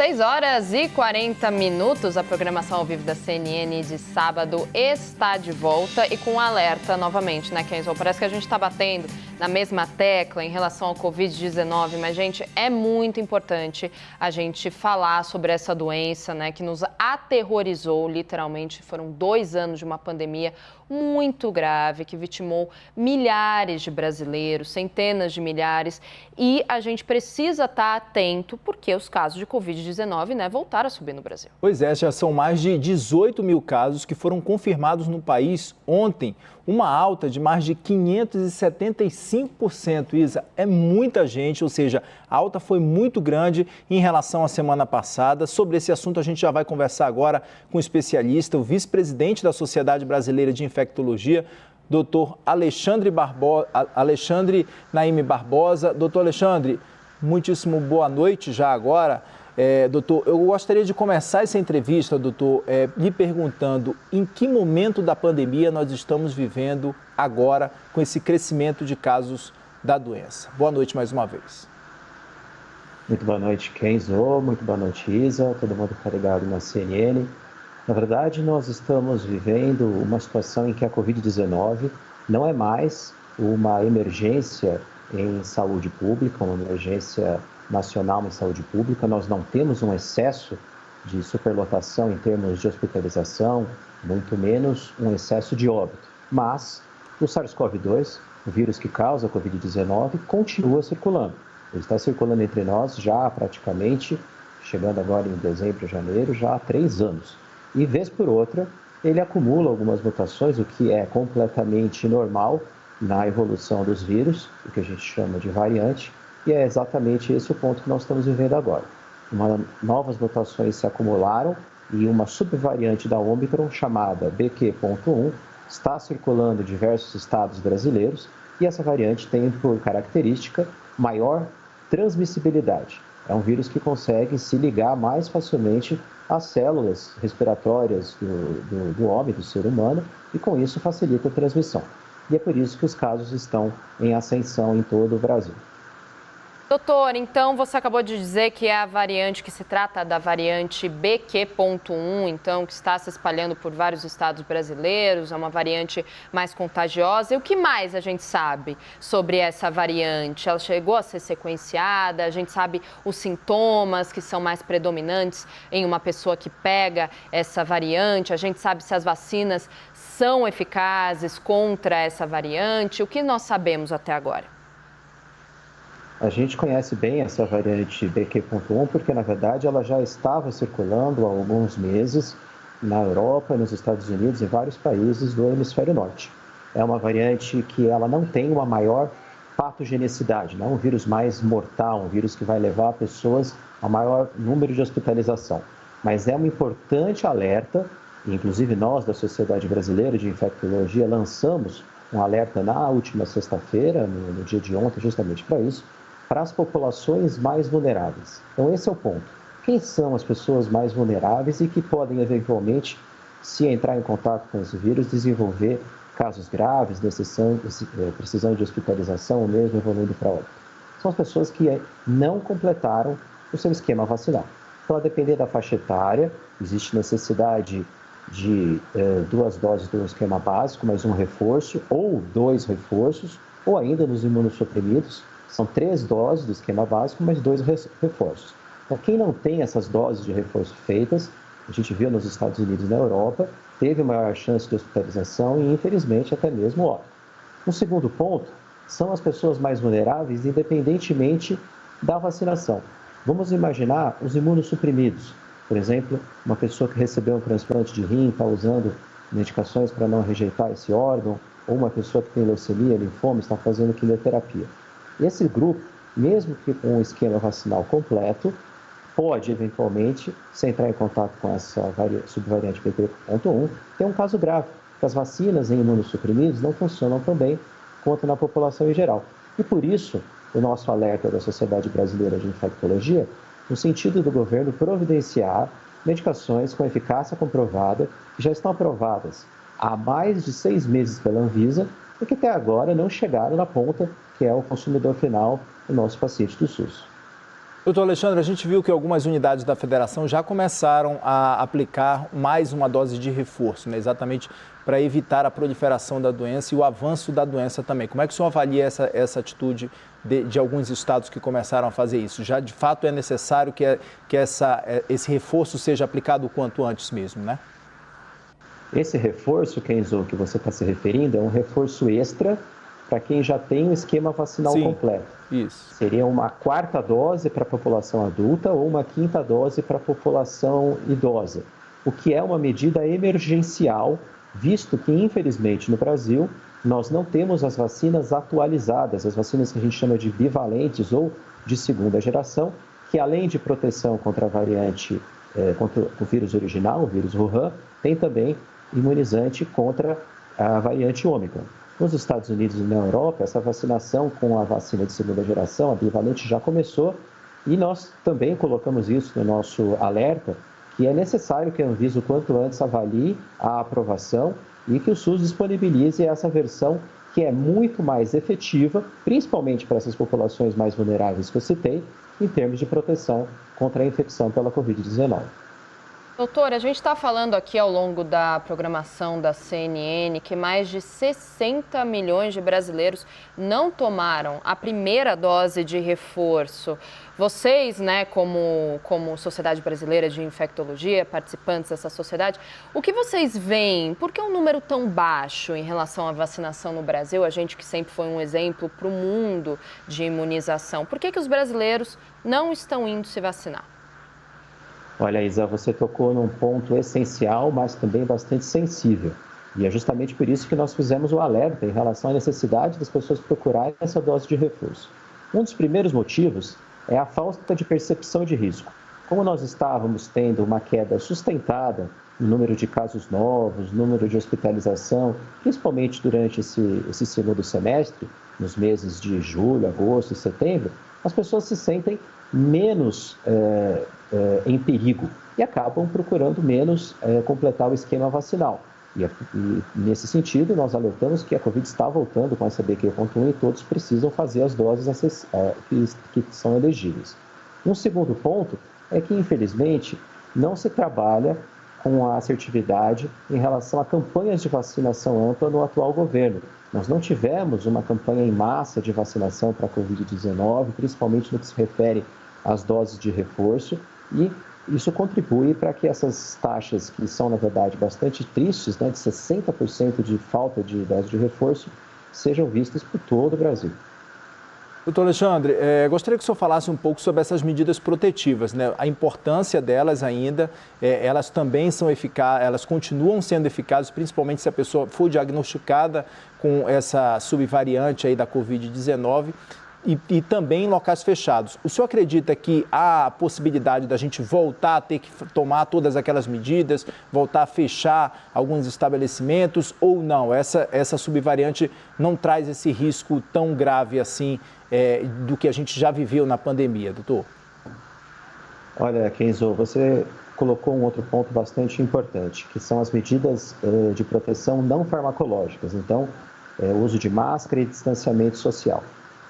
6h40, a programação ao vivo da CNN de sábado está de volta e com alerta novamente, né, Kenzo? Parece que a gente está batendo na mesma tecla em relação ao Covid-19, mas, gente, é muito importante a gente falar sobre essa doença, né, que nos aterrorizou, literalmente. Foram 2 anos de uma pandemia muito grave, que vitimou milhares de brasileiros, centenas de milhares, e a gente precisa estar atento porque os casos de Covid-19, né, voltaram a subir no Brasil. Pois é, já são mais de 18 mil casos que foram confirmados no país ontem, uma alta de mais de 575%, Isa. É muita gente, ou seja, a alta foi muito grande em relação à semana passada. Sobre esse assunto a gente já vai conversar agora com o especialista, o vice-presidente da Sociedade Brasileira de Infectologia, Dr. Alexandre Naime Barbosa. Doutor Alexandre, muitíssimo boa noite já agora. Doutor, eu gostaria de começar essa entrevista, doutor, lhe perguntando em que momento da pandemia nós estamos vivendo agora com esse crescimento de casos da doença. Boa noite mais uma vez. Muito boa noite, Kenzo. Muito boa noite, Isa. Todo mundo está ligado na CNN. Na verdade, nós estamos vivendo uma situação em que a Covid-19 não é mais uma emergência em saúde pública, uma emergência nacional em saúde pública. Nós não temos um excesso de superlotação em termos de hospitalização, muito menos um excesso de óbito. Mas o SARS-CoV-2, o vírus que causa a Covid-19, continua circulando. Ele está circulando entre nós já praticamente, chegando agora em dezembro, janeiro, já há 3 anos. E vez por outra, ele acumula algumas mutações, o que é completamente normal na evolução dos vírus, o que a gente chama de variante, e é exatamente esse o ponto que nós estamos vivendo agora. Novas mutações se acumularam e uma subvariante da Ômicron, chamada BQ.1, está circulando em diversos estados brasileiros, e essa variante tem por característica maior transmissibilidade. É um vírus que consegue se ligar mais facilmente às células respiratórias do homem, do ser humano, e com isso facilita a transmissão. E é por isso que os casos estão em ascensão em todo o Brasil. Doutor, então você acabou de dizer que é a variante que se trata da variante BQ.1, então, que está se espalhando por vários estados brasileiros, é uma variante mais contagiosa. E o que mais a gente sabe sobre essa variante? Ela chegou a ser sequenciada, a gente sabe os sintomas que são mais predominantes em uma pessoa que pega essa variante, a gente sabe se as vacinas são eficazes contra essa variante. O que nós sabemos até agora? A gente conhece bem essa variante BQ.1 porque, na verdade, ela já estava circulando há alguns meses na Europa, nos Estados Unidos e vários países do hemisfério norte. É uma variante que ela não tem uma maior patogenicidade, não é um vírus mais mortal, um vírus que vai levar pessoas a maior número de hospitalização. Mas é um importante alerta, e inclusive nós da Sociedade Brasileira de Infectologia lançamos um alerta na última sexta-feira, no dia de ontem, justamente para isso, para as populações mais vulneráveis. Então esse é o ponto. Quem são as pessoas mais vulneráveis e que podem eventualmente, se entrar em contato com esse vírus, desenvolver casos graves, precisando de hospitalização ou mesmo evoluindo para óbito? São as pessoas que não completaram o seu esquema vacinal. Então, a depender da faixa etária, existe necessidade de 2 doses do esquema básico, mais um reforço, ou 2 reforços, ou ainda nos imunossuprimidos, são 3 doses do esquema básico, mais 2 reforços. Então, quem não tem essas doses de reforço feitas, a gente viu nos Estados Unidos e na Europa, teve maior chance de hospitalização e, infelizmente, até mesmo óbito. Um segundo ponto são as pessoas mais vulneráveis, independentemente da vacinação. Vamos imaginar os imunossuprimidos. Por exemplo, uma pessoa que recebeu um transplante de rim, está usando medicações para não rejeitar esse órgão, ou uma pessoa que tem leucemia, linfoma, está fazendo quimioterapia. Esse grupo, mesmo que com um esquema vacinal completo, pode, eventualmente, se entrar em contato com essa subvariante BQ.1, ter um caso grave, porque as vacinas em imunossuprimidos não funcionam tão bem quanto na população em geral. E por isso, o nosso alerta da Sociedade Brasileira de Infectologia, no sentido do governo providenciar medicações com eficácia comprovada, que já estão aprovadas há mais de 6 meses pela Anvisa, e que até agora não chegaram na ponta, que é o consumidor final, o nosso paciente do SUS. Doutor Alexandre, a gente viu que algumas unidades da federação já começaram a aplicar mais uma dose de reforço, né? Exatamente para evitar a proliferação da doença e o avanço da doença também. Como é que o senhor avalia essa atitude de alguns estados que começaram a fazer isso? Já de fato é necessário que esse reforço seja aplicado o quanto antes mesmo, né? Esse reforço, Kenzo, que você está se referindo, é um reforço extra para quem já tem um esquema vacinal completo. Isso. Seria uma 4ª dose para a população adulta ou uma 5ª dose para a população idosa, o que é uma medida emergencial, visto que, infelizmente, no Brasil, nós não temos as vacinas atualizadas, as vacinas que a gente chama de bivalentes ou de 2ª geração, que além de proteção contra a variante, contra o vírus original, o vírus Wuhan, tem também imunizante contra a variante Ômicron. Nos Estados Unidos e na Europa, essa vacinação com a vacina de 2ª geração, a bivalente, já começou e nós também colocamos isso no nosso alerta, que é necessário que a Anvisa o quanto antes avalie a aprovação e que o SUS disponibilize essa versão que é muito mais efetiva, principalmente para essas populações mais vulneráveis que eu citei, em termos de proteção contra a infecção pela Covid-19. Doutor, a gente está falando aqui ao longo da programação da CNN que mais de 60 milhões de brasileiros não tomaram a primeira dose de reforço. Vocês, né, como Sociedade Brasileira de Infectologia, participantes dessa sociedade, o que vocês veem? Por que um número tão baixo em relação à vacinação no Brasil? A gente que sempre foi um exemplo para o mundo de imunização. Por que os brasileiros não estão indo se vacinar? Olha, Isa, você tocou num ponto essencial, mas também bastante sensível. E é justamente por isso que nós fizemos o alerta em relação à necessidade das pessoas procurarem essa dose de reforço. Um dos primeiros motivos é a falta de percepção de risco. Como nós estávamos tendo uma queda sustentada no número de casos novos, número de hospitalização, principalmente durante esse segundo semestre, nos meses de julho, agosto e setembro, as pessoas se sentem menos em perigo e acabam procurando menos completar o esquema vacinal. E nesse sentido, nós alertamos que a Covid está voltando com essa BQ.1 e todos precisam fazer as doses que são elegíveis. Um segundo ponto é que, infelizmente, não se trabalha com a assertividade em relação a campanhas de vacinação ampla no atual governo. Nós não tivemos uma campanha em massa de vacinação para a Covid-19, principalmente no que se refere às doses de reforço, e isso contribui para que essas taxas, que são, na verdade, bastante tristes, né, de 60% de falta de dose de reforço, sejam vistas por todo o Brasil. Doutor Alexandre, gostaria que o senhor falasse um pouco sobre essas medidas protetivas, né? A importância delas ainda, elas também são eficazes, elas continuam sendo eficazes, principalmente se a pessoa for diagnosticada com essa subvariante aí da Covid-19 e também em locais fechados. O senhor acredita que há a possibilidade da gente voltar a ter que tomar todas aquelas medidas, voltar a fechar alguns estabelecimentos ou não? Essa subvariante não traz esse risco tão grave assim do que a gente já viveu na pandemia, doutor? Olha, Kenzo, você colocou um outro ponto bastante importante, que são as medidas de proteção não farmacológicas. Então, o uso de máscara e distanciamento social.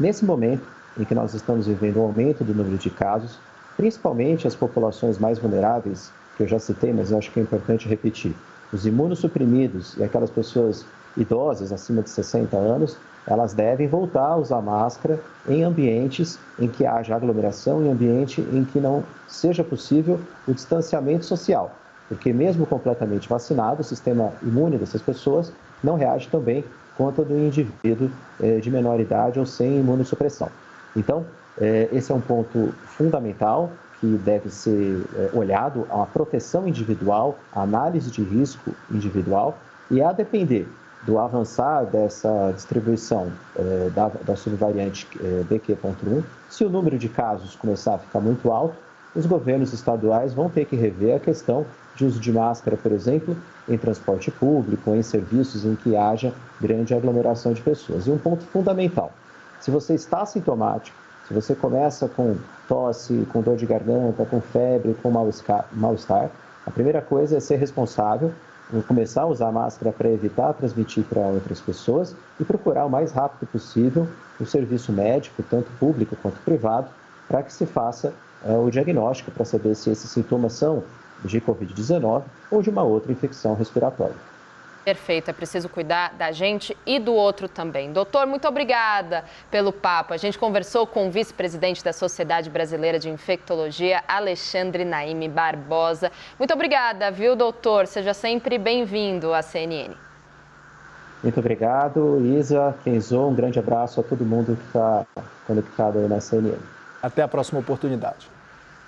Nesse momento em que nós estamos vivendo um aumento do número de casos, principalmente as populações mais vulneráveis, que eu já citei, mas eu acho que é importante repetir, os imunossuprimidos e aquelas pessoas idosas acima de 60 anos, elas devem voltar a usar máscara em ambientes em que haja aglomeração, em ambiente em que não seja possível o distanciamento social, porque mesmo completamente vacinado, o sistema imune dessas pessoas não reage tão bem quanto do indivíduo de menor idade ou sem imunossupressão. Então, esse é um ponto fundamental que deve ser olhado, a proteção individual, a análise de risco individual, e a depender do avançar dessa distribuição da subvariante BQ.1, se o número de casos começar a ficar muito alto, os governos estaduais vão ter que rever a questão de uso de máscara, por exemplo, em transporte público, em serviços em que haja grande aglomeração de pessoas. E um ponto fundamental, se você está sintomático, se você começa com tosse, com dor de garganta, com febre, com mal-estar, a primeira coisa é ser responsável, começar a usar máscara para evitar transmitir para outras pessoas e procurar o mais rápido possível o serviço médico, tanto público quanto privado, para que se faça o diagnóstico para saber se esses sintomas são de Covid-19 ou de uma outra infecção respiratória. Perfeito, é preciso cuidar da gente e do outro também. Doutor, muito obrigada pelo papo. A gente conversou com o vice-presidente da Sociedade Brasileira de Infectologia, Alexandre Naime Barbosa. Muito obrigada, viu, doutor? Seja sempre bem-vindo à CNN. Muito obrigado, Isa, Kenzo, um grande abraço a todo mundo que está conectado aí na CNN. Até a próxima oportunidade.